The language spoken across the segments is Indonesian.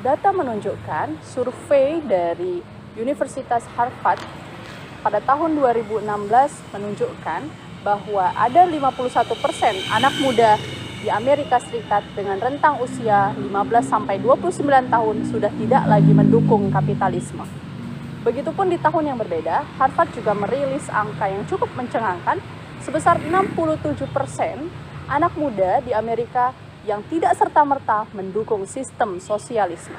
Data menunjukkan survei dari Universitas Harvard pada tahun 2016 menunjukkan bahwa ada 51% anak muda di Amerika Serikat dengan rentang usia 15-29 tahun sudah tidak lagi mendukung kapitalisme. Begitupun di tahun yang berbeda, Harvard juga merilis angka yang cukup mencengangkan sebesar 67% anak muda di Amerika yang tidak serta-merta mendukung sistem sosialisme.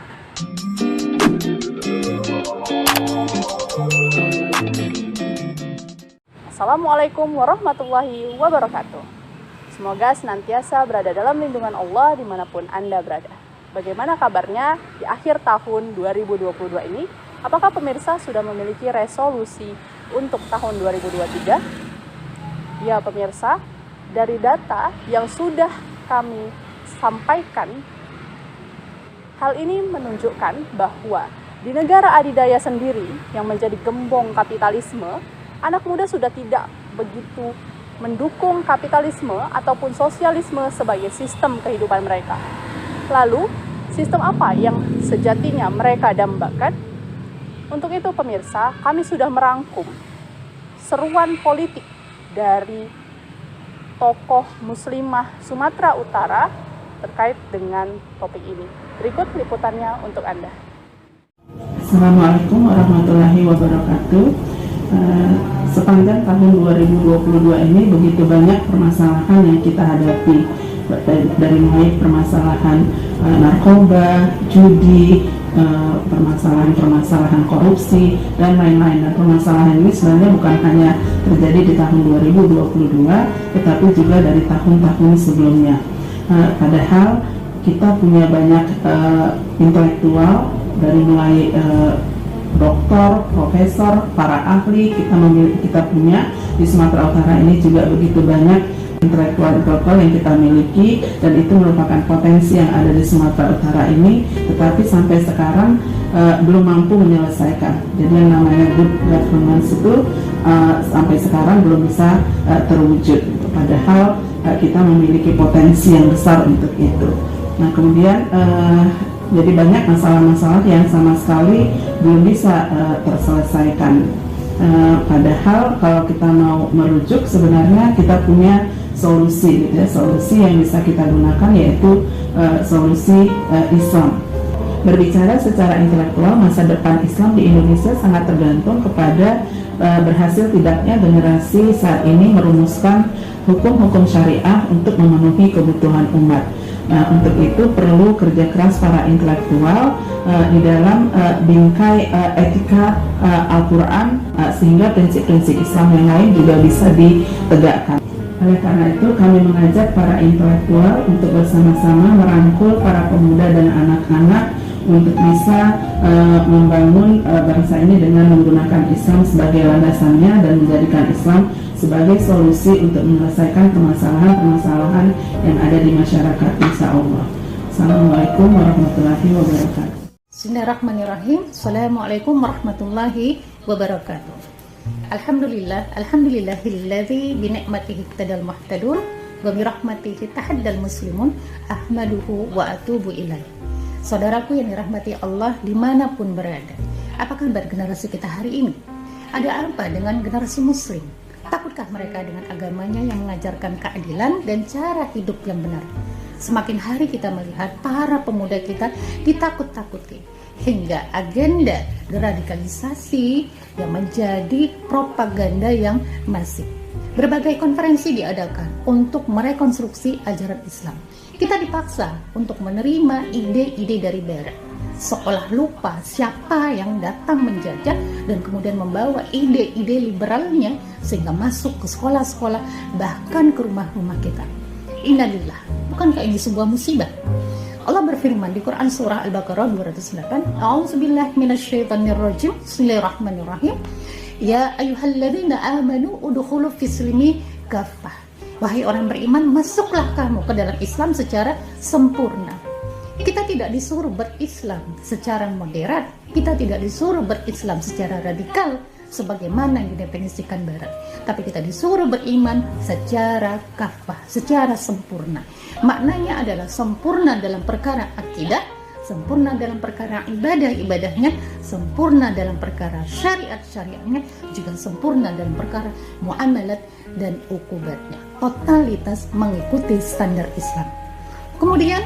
Assalamualaikum warahmatullahi wabarakatuh. Semoga senantiasa berada dalam lindungan Allah dimanapun Anda berada. Bagaimana kabarnya di akhir tahun 2022 ini? Apakah pemirsa sudah memiliki resolusi untuk tahun 2023? Ya pemirsa, dari data yang sudah kami sampaikan, hal ini menunjukkan bahwa di negara adidaya sendiri yang menjadi gembong kapitalisme, anak muda sudah tidak begitu mendukung kapitalisme ataupun sosialisme sebagai sistem kehidupan mereka. Lalu, sistem apa yang sejatinya mereka dambakan? Untuk itu pemirsa, kami sudah merangkum seruan politik dari tokoh muslimah Sumatera Utara terkait dengan topik ini. Berikut liputannya untuk Anda. Assalamualaikum warahmatullahi wabarakatuh. Sepanjang tahun 2022 ini begitu banyak permasalahan yang kita hadapi, dari mulai permasalahan narkoba, judi, permasalahan korupsi dan lain-lain. Dan permasalahan ini sebenarnya bukan hanya terjadi di tahun 2022, tetapi juga dari tahun-tahun sebelumnya. Padahal kita punya banyak intelektual, dari mulai doktor, profesor, para ahli. Kita punya di Sumatera Utara ini juga begitu banyak intelektual yang kita miliki, dan itu merupakan potensi yang ada di Sumatera Utara ini, tetapi sampai sekarang belum mampu menyelesaikan. Jadi yang namanya good governance itu sampai sekarang belum bisa terwujud. Padahal kita memiliki potensi yang besar untuk itu. Nah kemudian jadi banyak masalah-masalah yang sama sekali belum bisa terselesaikan. Padahal kalau kita mau merujuk, sebenarnya kita punya solusi, gitu ya. Solusi yang bisa kita gunakan yaitu solusi Islam. Berbicara secara intelektual, masa depan Islam di Indonesia sangat tergantung kepada berhasil tidaknya generasi saat ini merumuskan hukum-hukum syariah untuk memenuhi kebutuhan umat. Nah, untuk itu perlu kerja keras para intelektual di dalam bingkai etika Al-Quran, sehingga prinsip-prinsip Islam yang lain juga bisa ditegakkan. Oleh karena itu, kami mengajak para intelektual untuk bersama-sama merangkul para pemuda dan anak-anak untuk bisa membangun bangsa ini dengan menggunakan Islam sebagai landasannya dan menjadikan Islam sebagai solusi untuk menyelesaikan permasalahan-permasalahan yang ada di masyarakat, insya Allah. Assalamualaikum warahmatullahi wabarakatuh. Bismillahirrahmanirrahim. Assalamualaikum warahmatullahi wabarakatuh. Alhamdulillahilladzi bi ni'matihi ihtadal muhtadun wa bi rahmatihi tahaddal muslimun ahmaduhu wa atubu ilaih. Saudaraku yang dirahmati Allah dimanapun berada, apa kabar generasi kita hari ini? Ada apa dengan generasi muslim? Takutkah mereka dengan agamanya yang mengajarkan keadilan dan cara hidup yang benar? Semakin hari kita melihat para pemuda kita ditakut-takuti, hingga agenda deradikalisasi yang menjadi propaganda yang masif. Berbagai konferensi diadakan untuk merekonstruksi ajaran Islam. Kita dipaksa untuk menerima ide-ide dari barat, seolah lupa siapa yang datang menjajah dan kemudian membawa ide-ide liberalnya sehingga masuk ke sekolah-sekolah, bahkan ke rumah-rumah kita. Innalillah, bukankah ini sebuah musibah? Allah berfirman di Quran surah Al-Baqarah 208, A'udzubillahi minasyaitonirrajim, Bismillahirrahmanirrahim. Ya ayyuhalladzina amanu udkhulu fis-silmi kaffah. Wahai orang beriman, masuklah kamu ke dalam Islam secara sempurna. Kita tidak disuruh berislam secara moderat, kita tidak disuruh berislam secara radikal sebagaimana yang didefinisikan barat, tapi kita disuruh beriman secara kafah, secara sempurna. Maknanya adalah sempurna dalam perkara akidah, sempurna dalam perkara ibadah-ibadahnya, sempurna dalam perkara syariat-syariatnya, juga sempurna dalam perkara muamalat dan ukubatnya. Totalitas mengikuti standar Islam. Kemudian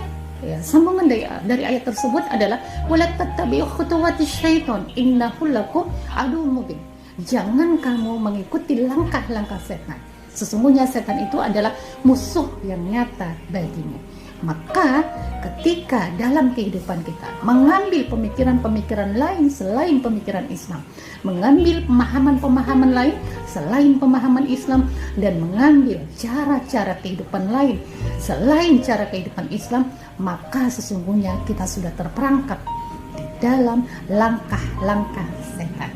sambungan dari ayat tersebut adalah wala tattabi'u khutuwatis syaiton innahu lakum aduwwun mubin. Jangan kamu mengikuti langkah-langkah setan. Sesungguhnya setan itu adalah musuh yang nyata bagimu. Maka ketika dalam kehidupan kita mengambil pemikiran-pemikiran lain selain pemikiran Islam, mengambil pemahaman-pemahaman lain selain pemahaman Islam, dan mengambil cara-cara kehidupan lain selain cara kehidupan Islam, maka sesungguhnya kita sudah terperangkap di dalam langkah-langkah setan.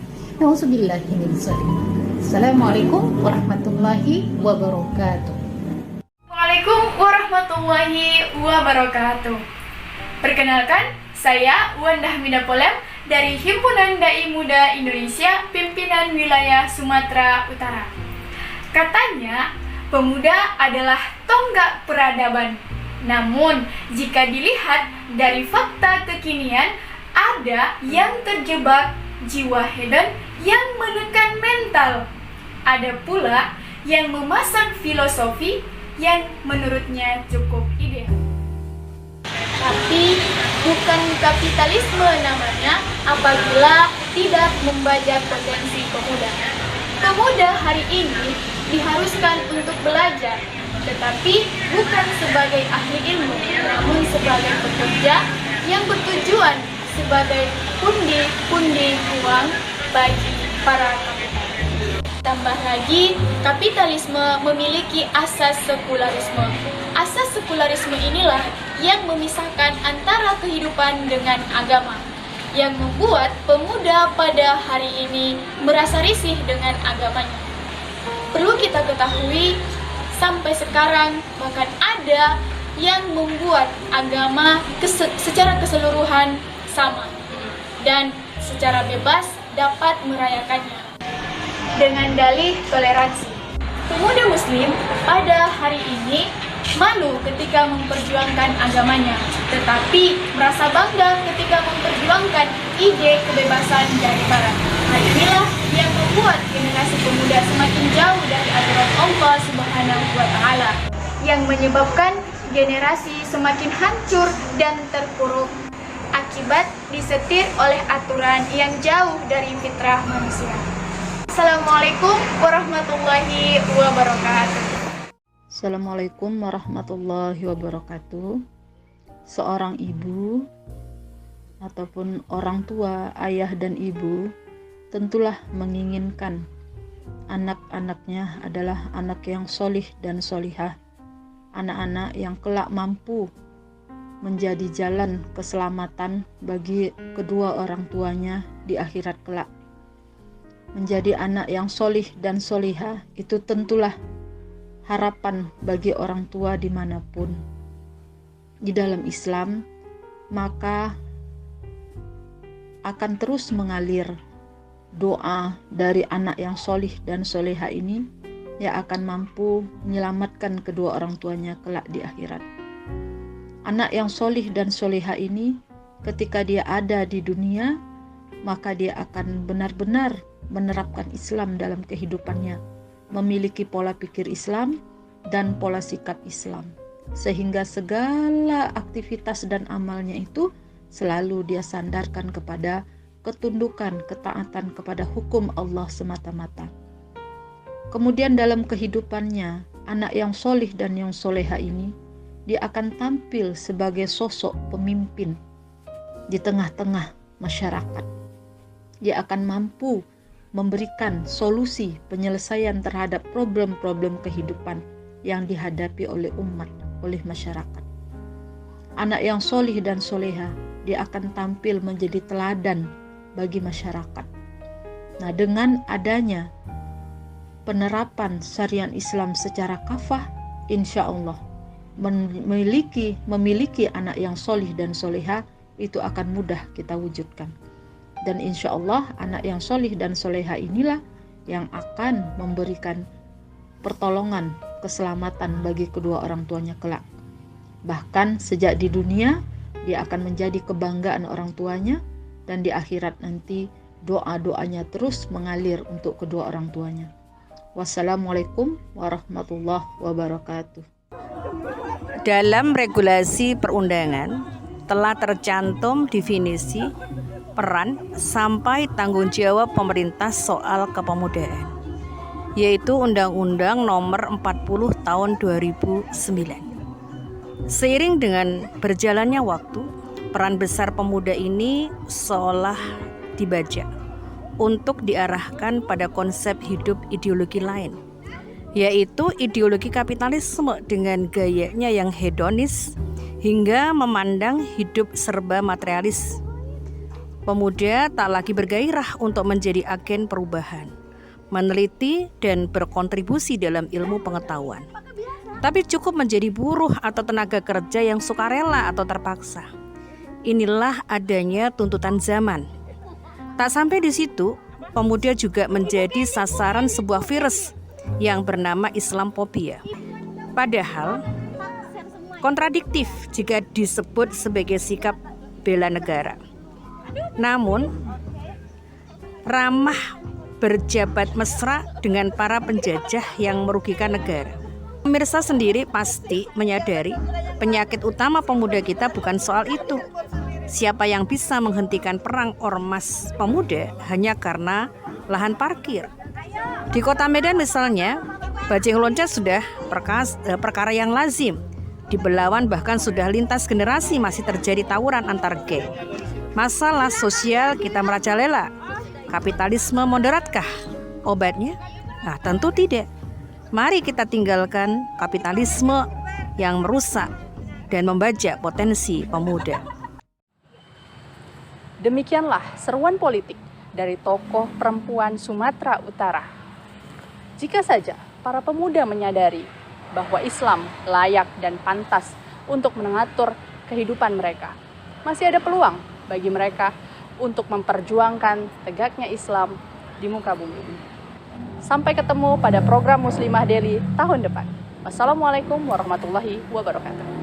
Assalamualaikum warahmatullahi wabarakatuh. Assalamualaikum warahmatullahi wabarakatuh. Perkenalkan, saya Wanda Hamida Polem dari Himpunan Dai Muda Indonesia Pimpinan Wilayah Sumatera Utara. Katanya, pemuda adalah tonggak peradaban. Namun, jika dilihat dari fakta kekinian, ada yang terjebak jiwa hedon yang menekan mental. Ada pula yang memasang filosofi yang menurutnya cukup ideal. Tapi bukan kapitalisme namanya apabila tidak membajak potensi pemuda. Pemuda hari ini diharuskan untuk belajar, tetapi bukan sebagai ahli ilmu, namun sebagai pekerja yang bertujuan sebagai pundi-pundi uang bagi para kapital. Tambah lagi, kapitalisme memiliki asas sekularisme. Asas sekularisme inilah yang memisahkan antara kehidupan dengan agama, yang membuat pemuda pada hari ini merasa risih dengan agamanya. Perlu kita ketahui, sampai sekarang bahkan ada yang membuat agama secara keseluruhan sama dan secara bebas dapat merayakannya dengan dalih toleransi. Pemuda muslim pada hari ini malu ketika memperjuangkan agamanya, tetapi merasa bangga ketika memperjuangkan ide kebebasan dari barat. Hal inilah yang membuat generasi pemuda semakin jauh dari aturan Allah Subhanahu wa Ta'ala, yang menyebabkan generasi semakin hancur dan terpuruk akibat disetir oleh aturan yang jauh dari fitrah manusia. Assalamualaikum warahmatullahi wabarakatuh. Assalamualaikum warahmatullahi wabarakatuh. Seorang ibu ataupun orang tua, ayah dan ibu tentulah menginginkan anak-anaknya adalah anak yang solih dan solihah, anak-anak yang kelak mampu menjadi jalan keselamatan bagi kedua orang tuanya di akhirat kelak. Menjadi anak yang solih dan solihah itu tentulah harapan bagi orang tua dimanapun. Di dalam Islam, maka akan terus mengalir doa dari anak yang solih dan solihah ini yang akan mampu menyelamatkan kedua orang tuanya kelak di akhirat. Anak yang solih dan solihah ini ketika dia ada di dunia, maka dia akan benar-benar menerapkan Islam dalam kehidupannya, memiliki pola pikir Islam dan pola sikap Islam, sehingga segala aktivitas dan amalnya itu selalu dia sandarkan kepada ketundukan, ketaatan kepada hukum Allah semata-mata. Kemudian dalam kehidupannya, anak yang solih dan yang soleha ini, dia akan tampil sebagai sosok pemimpin di tengah-tengah masyarakat. Dia akan mampu memberikan solusi penyelesaian terhadap problem-problem kehidupan yang dihadapi oleh umat, oleh masyarakat. Anak yang solih dan soleha, dia akan tampil menjadi teladan bagi masyarakat. Nah, dengan adanya penerapan syariat Islam secara kafah, insya Allah memiliki anak yang solih dan soleha itu akan mudah kita wujudkan. Dan insya Allah anak yang solih dan soleha inilah yang akan memberikan pertolongan, keselamatan bagi kedua orang tuanya kelak. Bahkan sejak di dunia dia akan menjadi kebanggaan orang tuanya, dan di akhirat nanti doa-doanya terus mengalir untuk kedua orang tuanya. Wassalamualaikum warahmatullahi wabarakatuh. Dalam regulasi perundangan telah tercantum definisi peran sampai tanggung jawab pemerintah soal kepemudaan, yaitu Undang-Undang Nomor 40 Tahun 2009. Seiring dengan berjalannya waktu, peran besar pemuda ini seolah dibajak untuk diarahkan pada konsep hidup ideologi lain, yaitu ideologi kapitalisme dengan gayanya yang hedonis hingga memandang hidup serba materialis. Pemuda tak lagi bergairah untuk menjadi agen perubahan, meneliti dan berkontribusi dalam ilmu pengetahuan, tapi cukup menjadi buruh atau tenaga kerja yang sukarela atau terpaksa. Inilah adanya tuntutan zaman. Tak sampai di situ, pemuda juga menjadi sasaran sebuah virus yang bernama Islamophobia. Padahal kontradiktif jika disebut sebagai sikap bela negara. Namun ramah berjabat mesra dengan para penjajah yang merugikan negara. Pemirsa sendiri pasti menyadari penyakit utama pemuda kita bukan soal itu. Siapa yang bisa menghentikan perang ormas pemuda hanya karena lahan parkir? Di kota Medan misalnya, bajing loncat sudah perkara yang lazim. Di Belawan bahkan sudah lintas generasi masih terjadi tawuran antar geng. Masalah sosial kita merajalela. Kapitalisme moderatkah obatnya? Nah, tentu tidak. Mari kita tinggalkan kapitalisme yang merusak dan membajak potensi pemuda. Demikianlah seruan politik dari tokoh perempuan Sumatera Utara. Jika saja para pemuda menyadari bahwa Islam layak dan pantas untuk mengatur kehidupan mereka, masih ada peluang bagi mereka untuk memperjuangkan tegaknya Islam di muka bumi ini. Sampai ketemu pada program Muslimah Daily tahun depan. Wassalamualaikum warahmatullahi wabarakatuh.